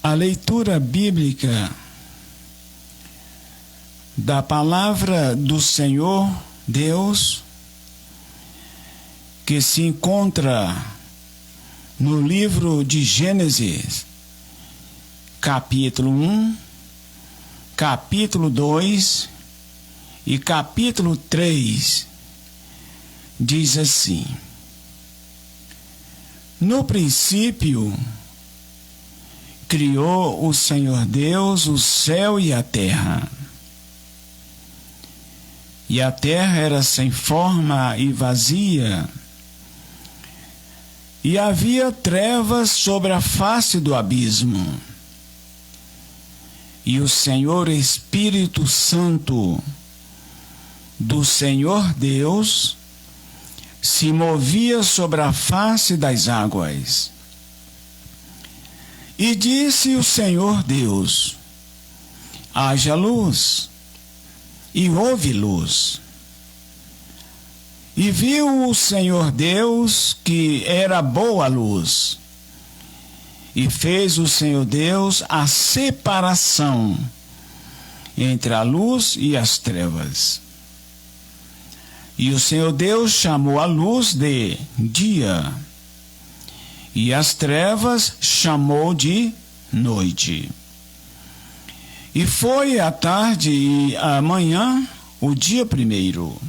A leitura bíblica da palavra do Senhor Deus, que se encontra no livro de Gênesis, capítulo 1, capítulo 2 e capítulo 3, diz assim: No princípio, criou o Senhor Deus o céu e a terra. E a terra era sem forma e vazia, e havia trevas sobre a face do abismo. E o Senhor Espírito Santo do Senhor Deus se movia sobre a face das águas. E disse o Senhor Deus: haja luz, e houve luz. E viu o Senhor Deus que era boa a luz, e fez o Senhor Deus a separação entre a luz e as trevas. E o Senhor Deus chamou a luz de dia, e as trevas chamou de noite. E foi a tarde e a manhã o dia primeiro.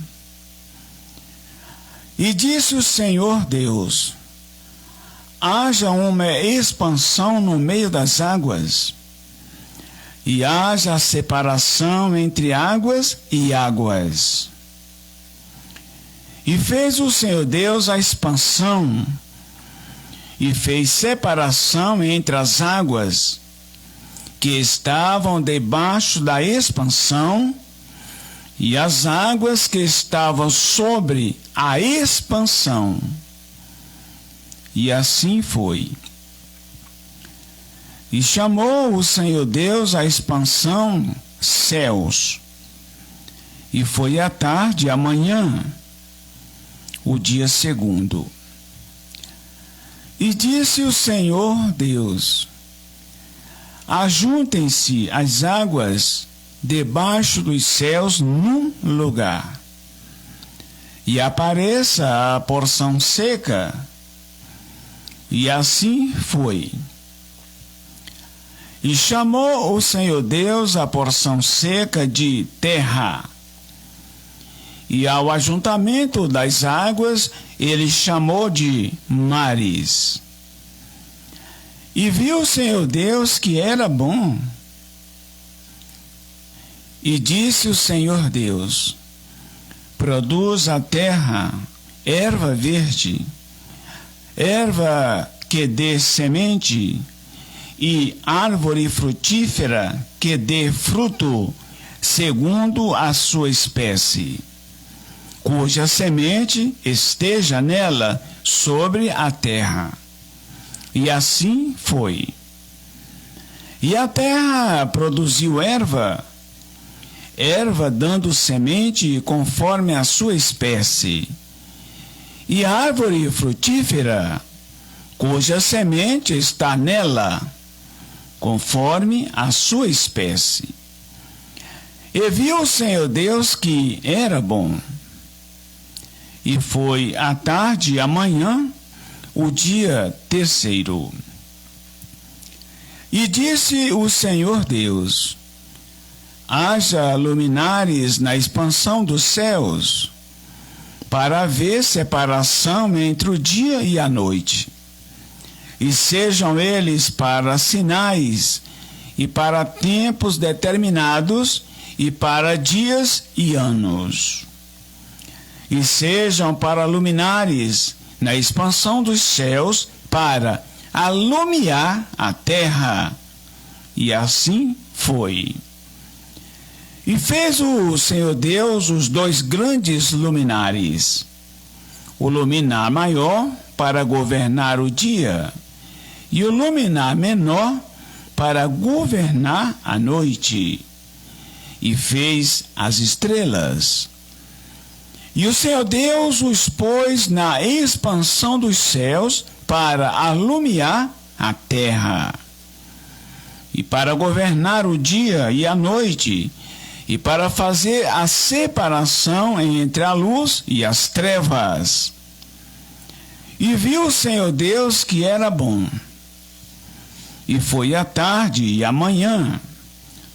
E disse o Senhor Deus: haja uma expansão no meio das águas, e haja separação entre águas e águas. E fez o Senhor Deus a expansão, e fez separação entre as águas que estavam debaixo da expansão e as águas que estavam sobre a expansão. E assim foi. E chamou o Senhor Deus a expansão céus. E foi a tarde e a manhã o dia segundo. E disse o Senhor Deus: ajuntem-se as águas debaixo dos céus num lugar, e apareça a porção seca. E assim foi. E chamou o Senhor Deus a porção seca de terra, e ao ajuntamento das águas ele chamou de mares. E viu o Senhor Deus que era bom. E disse o Senhor Deus: produz a terra erva verde, erva que dê semente, e árvore frutífera que dê fruto segundo a sua espécie, cuja semente esteja nela sobre a terra. E assim foi. E a terra produziu erva dando semente conforme a sua espécie, e árvore frutífera, cuja semente está nela, conforme a sua espécie. E viu o Senhor Deus que era bom. E foi a tarde e a manhã o dia terceiro. E disse o Senhor Deus: haja luminares na expansão dos céus, para haver separação entre o dia e a noite, e sejam eles para sinais, e para tempos determinados, e para dias e anos. E sejam para luminares na expansão dos céus, para alumiar a terra. E assim foi. E fez o Senhor Deus os dois grandes luminares, o luminar maior para governar o dia, e o luminar menor para governar a noite. E fez as estrelas. E o Senhor Deus os pôs na expansão dos céus para alumiar a terra. e para governar o dia e a noite, e para fazer a separação entre a luz e as trevas. E viu o Senhor Deus que era bom. E foi a tarde e a manhã,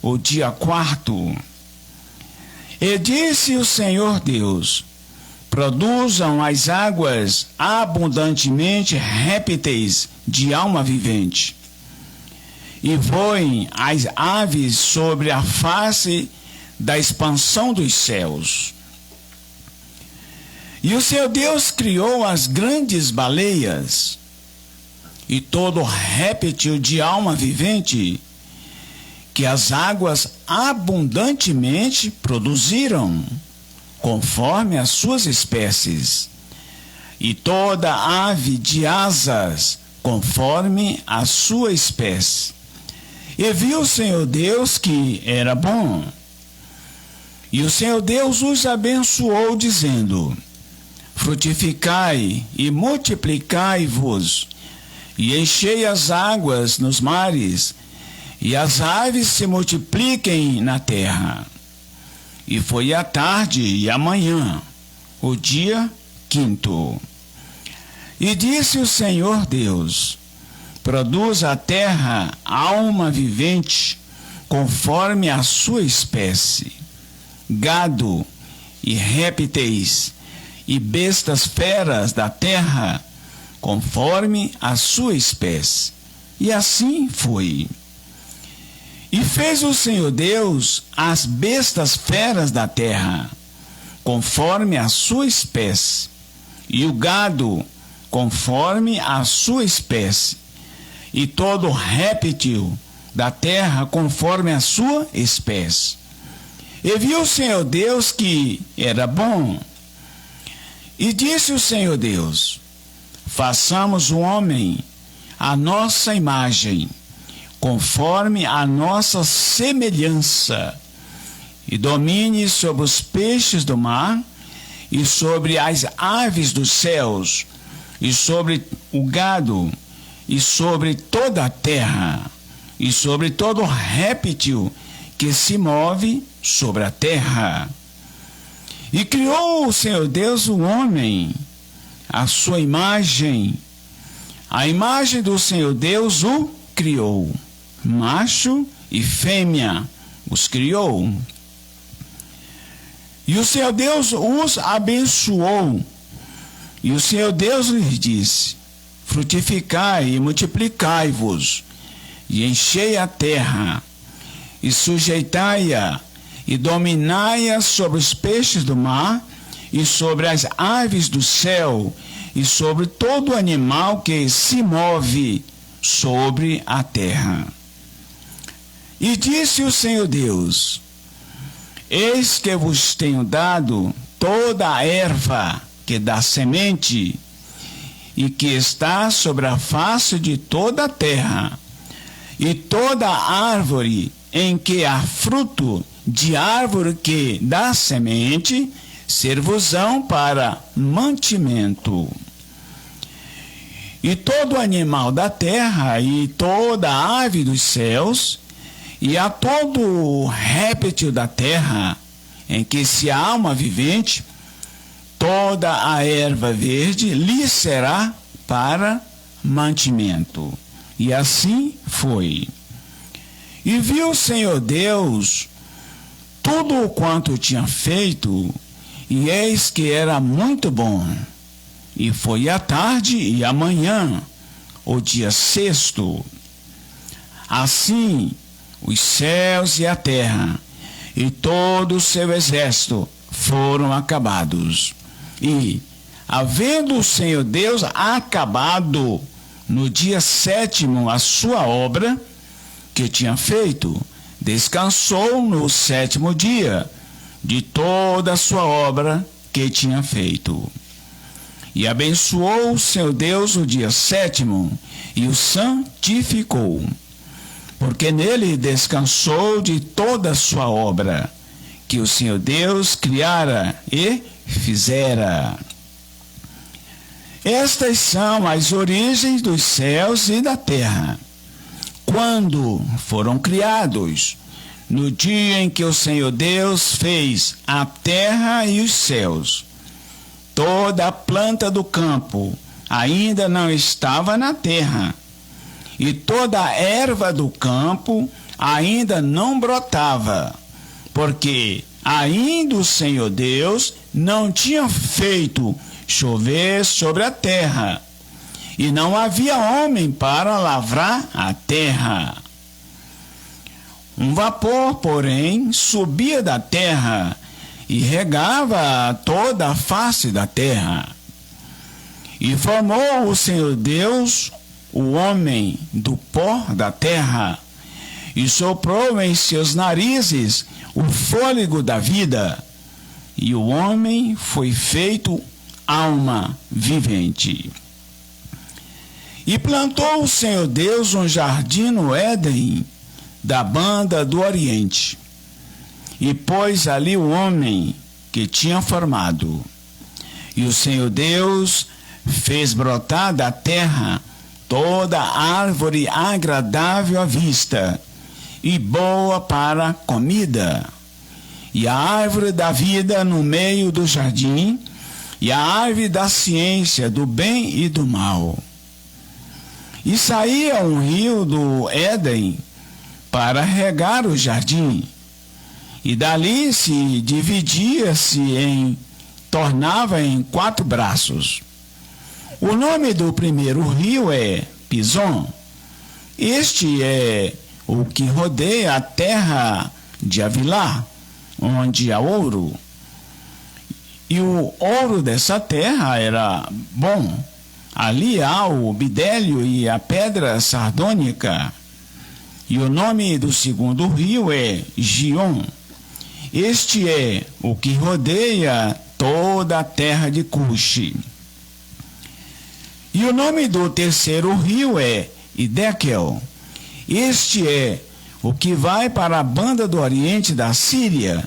o dia quarto. E disse o Senhor Deus: produzam as águas abundantemente répteis de alma vivente, e voem as aves sobre a face da expansão dos céus. E o Senhor Deus criou as grandes baleias e todo réptil de alma vivente que as águas abundantemente produziram, conforme as suas espécies, e toda ave de asas, conforme a sua espécie. E viu o Senhor Deus que era bom. E o Senhor Deus os abençoou, dizendo: frutificai e multiplicai-vos, e enchei as águas nos mares, e as aves se multipliquem na terra. E foi a tarde e a manhã, o dia quinto. E disse o Senhor Deus: produz a terra alma vivente, conforme a sua espécie, gado e répteis, e bestas feras da terra, conforme a sua espécie. E assim foi. E fez o Senhor Deus as bestas feras da terra, conforme a sua espécie, e o gado, conforme a sua espécie, e todo réptil da terra, conforme a sua espécie. E viu o Senhor Deus que era bom. E disse o Senhor Deus: façamos o homem à nossa imagem, conforme a nossa semelhança, e domine sobre os peixes do mar, e sobre as aves dos céus, e sobre o gado, e sobre toda a terra, e sobre todo réptil que se move sobre a terra. E criou o Senhor Deus o homem, à sua imagem. A imagem do Senhor Deus o criou. Macho e fêmea os criou. E o Senhor Deus os abençoou. E o Senhor Deus lhes disse: frutificai e multiplicai-vos, e enchei a terra, e sujeitai-a, e dominai-a sobre os peixes do mar, e sobre as aves do céu, e sobre todo animal que se move sobre a terra. E disse o Senhor Deus: eis que vos tenho dado toda a erva que dá semente, e que está sobre a face de toda a terra, e toda árvore em que há fruto, de árvore que dá semente, servosão para mantimento. E todo animal da terra, e toda ave dos céus, e a todo réptil da terra, em que se há alma vivente, toda a erva verde lhe será para mantimento. E assim foi. E viu o Senhor Deus tudo o quanto tinha feito, e eis que era muito bom. E foi a tarde e a manhã, o dia sexto. Assim, os céus e a terra, e todo o seu exército, foram acabados. E, havendo o Senhor Deus acabado no dia sétimo a sua obra que tinha feito, descansou no sétimo dia de toda a sua obra que tinha feito. E abençoou o Senhor Deus o dia sétimo, e o santificou, porque nele descansou de toda a sua obra, que o Senhor Deus criara e fizera. Estas são as origens dos céus e da terra, quando foram criados, no dia em que o Senhor Deus fez a terra e os céus. Toda a planta do campo ainda não estava na terra, e toda a erva do campo ainda não brotava, porque ainda o Senhor Deus não tinha feito chover sobre a terra, e não havia homem para lavrar a terra. Um vapor, porém, subia da terra e regava toda a face da terra. E formou o Senhor Deus o homem do pó da terra, e soprou em seus narizes o fôlego da vida, e o homem foi feito alma vivente. E plantou o Senhor Deus um jardim no Éden, da banda do Oriente, e pôs ali o homem que tinha formado. E o Senhor Deus fez brotar da terra toda árvore agradável à vista e boa para comida, e a árvore da vida no meio do jardim, e a árvore da ciência do bem e do mal. E saía um rio do Éden para regar o jardim, e dali se tornava em 4 braços. O nome do primeiro rio é Pison. Este é o que rodeia a terra de Havilá, onde há ouro. E o ouro dessa terra era bom. Ali há o bidélio e a pedra sardônica. E o nome do segundo rio é Gion. Este é o que rodeia toda a terra de Cuxi. E o nome do terceiro rio é Idekel. Este é o que vai para a banda do oriente da Síria.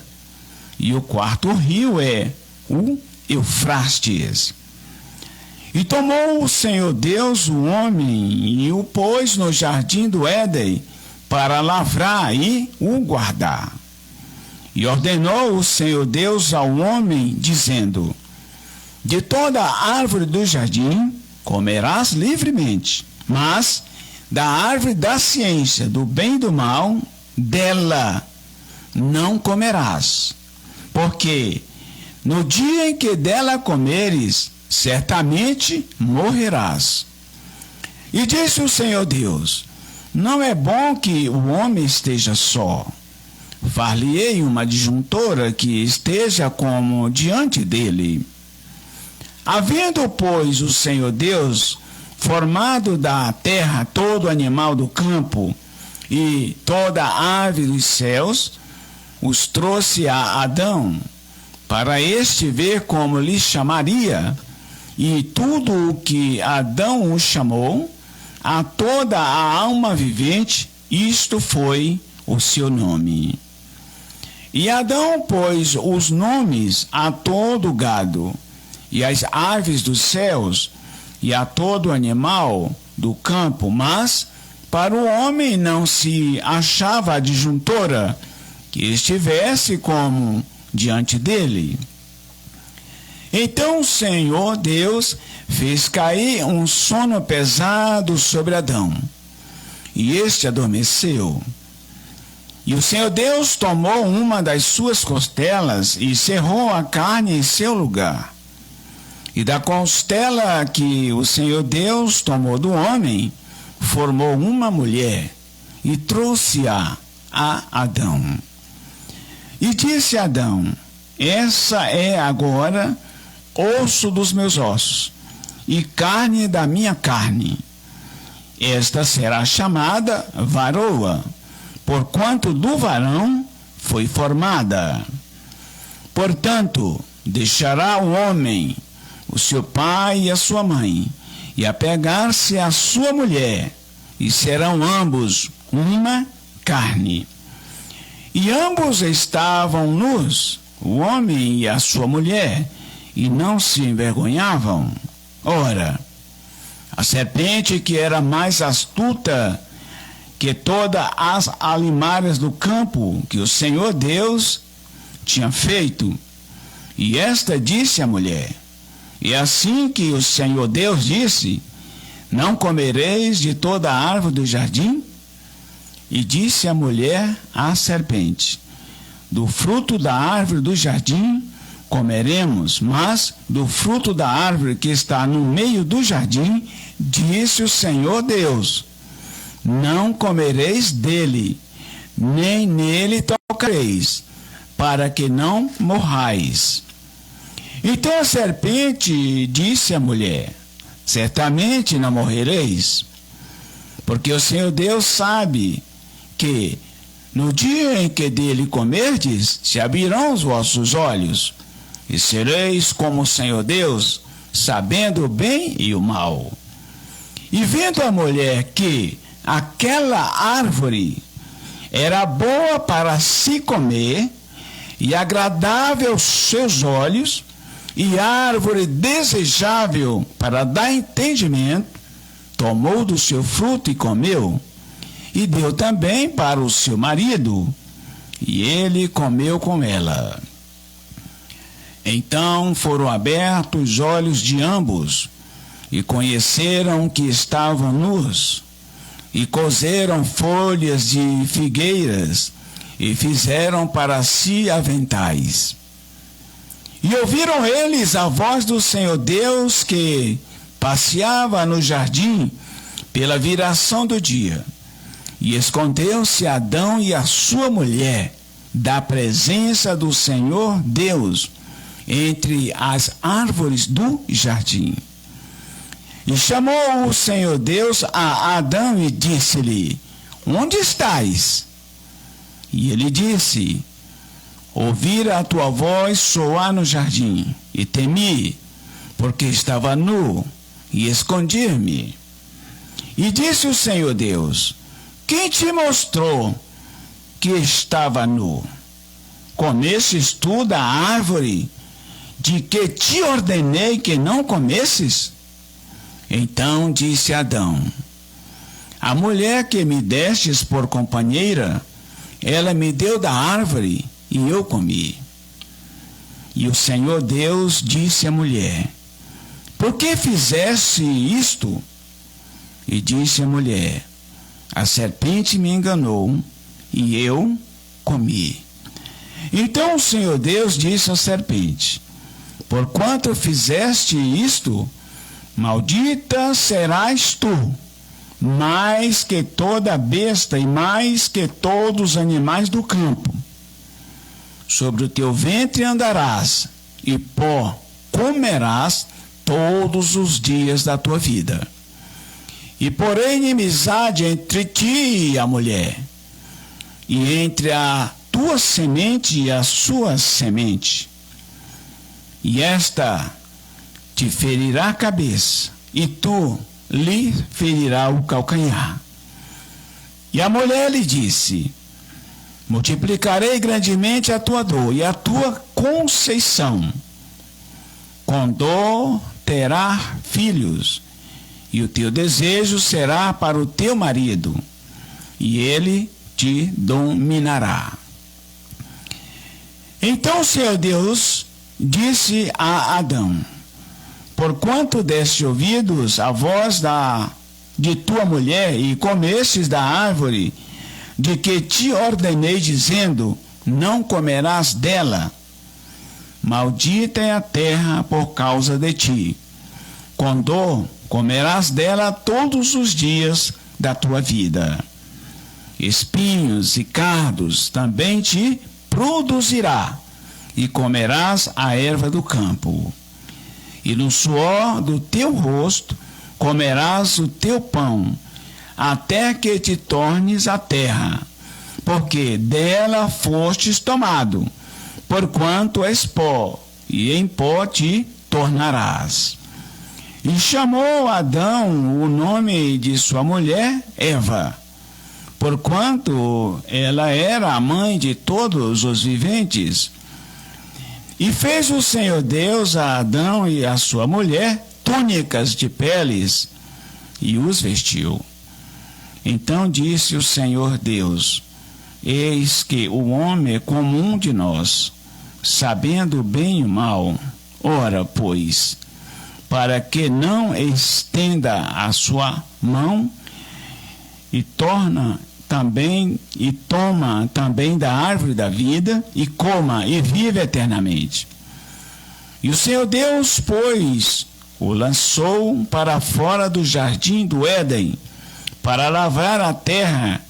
E o quarto rio é o Eufrates. E tomou o Senhor Deus o homem e o pôs no jardim do Éden para lavrar e o guardar. E ordenou o Senhor Deus ao homem, dizendo: de toda a árvore do jardim comerás livremente, mas da árvore da ciência do bem e do mal, dela não comerás, porque no dia em que dela comeres, certamente morrerás. E disse o Senhor Deus: não é bom que o homem esteja só. Far-lhe-ei uma adjuntora que esteja como diante dele. Havendo, pois, o Senhor Deus formado da terra todo animal do campo e toda ave dos céus, os trouxe a Adão, para este ver como lhe chamaria. E tudo o que Adão o chamou, a toda a alma vivente, isto foi o seu nome. E Adão pôs os nomes a todo o gado, e às aves dos céus, e a todo animal do campo, mas para o homem não se achava adjuntora que estivesse como diante dele. Então o Senhor Deus fez cair um sono pesado sobre Adão, e este adormeceu. E o Senhor Deus tomou uma das suas costelas e cerrou a carne em seu lugar. E da costela que o Senhor Deus tomou do homem, formou uma mulher e trouxe-a a Adão. E disse Adão: essa é agora osso dos meus ossos e carne da minha carne. Esta será chamada varoa, porquanto do varão foi formada. Portanto, deixará o homem o seu pai e a sua mãe, e apegar-se à sua mulher, e serão ambos uma carne. E ambos estavam nus, o homem e a sua mulher, e não se envergonhavam. Ora, a serpente, que era mais astuta que todas as alimárias do campo que o Senhor Deus tinha feito. E esta disse à mulher: e assim que o Senhor Deus disse: não comereis de toda a árvore do jardim? E disse a mulher à serpente: do fruto da árvore do jardim comeremos, mas do fruto da árvore que está no meio do jardim, disse o Senhor Deus: não comereis dele, nem nele tocareis, para que não morrais. Então a serpente disse à mulher: certamente não morrereis, porque o Senhor Deus sabe que no dia em que dele comerdes, se abrirão os vossos olhos, e sereis como o Senhor Deus, sabendo o bem e o mal. E vendo a mulher que aquela árvore era boa para se comer, e agradável aos seus olhos, e árvore desejável para dar entendimento, tomou do seu fruto e comeu, e deu também para o seu marido, e ele comeu com ela. Então foram abertos os olhos de ambos, e conheceram que estavam nus, e coseram folhas de figueiras, e fizeram para si aventais. E ouviram eles a voz do Senhor Deus que passeava no jardim pela viração do dia. E escondeu-se Adão e a sua mulher da presença do Senhor Deus entre as árvores do jardim. E chamou o Senhor Deus a Adão e disse-lhe: onde estás? E ele disse: ouvi a tua voz soar no jardim, e temi, porque estava nu, e escondi-me. E disse o Senhor Deus: quem te mostrou que estava nu? Comestes tu da árvore de que te ordenei que não comesses? Então disse Adão: a mulher que me destes por companheira, ela me deu da árvore e eu comi. E o Senhor Deus disse à mulher: por que fizeste isto? E disse a mulher: a serpente me enganou e eu comi. Então o Senhor Deus disse à serpente: porquanto fizeste isto, maldita serás tu, mais que toda besta e mais que todos os animais do campo. Sobre o teu ventre andarás, e pó comerás todos os dias da tua vida. E porém inimizade entre ti e a mulher, e entre a tua semente e a sua semente. E esta te ferirá a cabeça, e tu lhe ferirá o calcanhar. E a mulher lhe disse: multiplicarei grandemente a tua dor e a tua conceição. Com dor terá filhos, e o teu desejo será para o teu marido, e ele te dominará. Então o Senhor Deus disse a Adão: porquanto deste ouvidos à voz de tua mulher, e comestes da árvore de que te ordenei, dizendo: não comerás dela, maldita é a terra por causa de ti. Com dor comerás dela todos os dias da tua vida. Espinhos e cardos também te produzirá, e comerás a erva do campo. E no suor do teu rosto comerás o teu pão, até que te tornes a terra, porque dela fostes tomado, porquanto és pó, e em pó te tornarás. E chamou Adão o nome de sua mulher Eva, porquanto ela era a mãe de todos os viventes. E fez o Senhor Deus a Adão e a sua mulher túnicas de peles, e os vestiu. Então disse o Senhor Deus: eis que o homem é como um de nós, sabendo o bem e o mal. Ora, pois, para que não estenda a sua mão e toma também da árvore da vida e coma e vive eternamente. E o Senhor Deus, pois, o lançou para fora do jardim do Éden, para lavrar a terra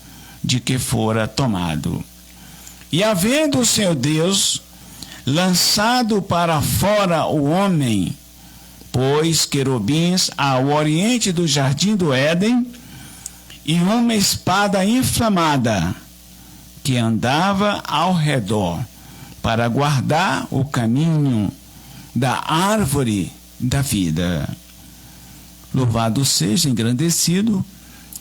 de que fora tomado. E havendo o Senhor Deus lançado para fora o homem, pôs querubins ao oriente do jardim do Éden, e uma espada inflamada que andava ao redor para guardar o caminho da árvore da vida. Louvado seja, engrandecido,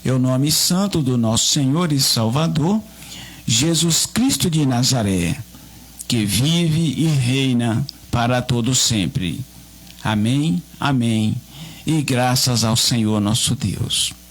é o nome santo do nosso Senhor e Salvador, Jesus Cristo de Nazaré, que vive e reina para todo sempre. Amém, amém, e graças ao Senhor nosso Deus.